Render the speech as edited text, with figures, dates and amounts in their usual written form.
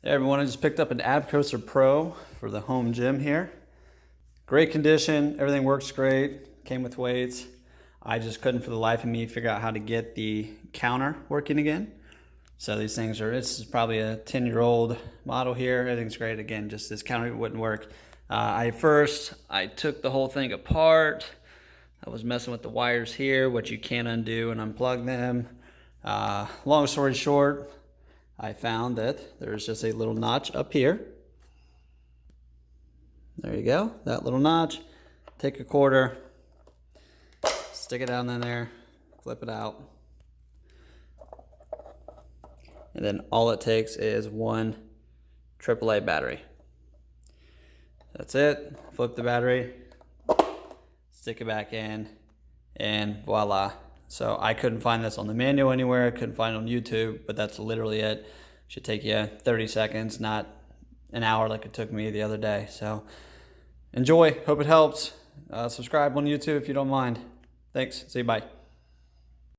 Hey everyone, I just picked up an Abcoaster Pro for the home gym here. Great condition, everything works great, came with weights. I just couldn't for the life of me figure out how to get the counter working again. So these things this is probably a 10-year-old model here. Everything's great. Again, just this counter wouldn't work. I took the whole thing apart. I was messing with the wires here, which you can undo and unplug them. Long story short, I found that there's just a little notch up here. There you go, that little notch. Take a quarter, stick it down in there, flip it out. And then all it takes is one AAA battery. That's it, flip the battery, stick it back in, and voila. So I couldn't find this on the manual anywhere, I couldn't find it on YouTube, but that's literally it. Should take you 30 seconds, not an hour like it took me the other day. So enjoy, hope it helps. Subscribe on YouTube if you don't mind. Thanks, see you, bye.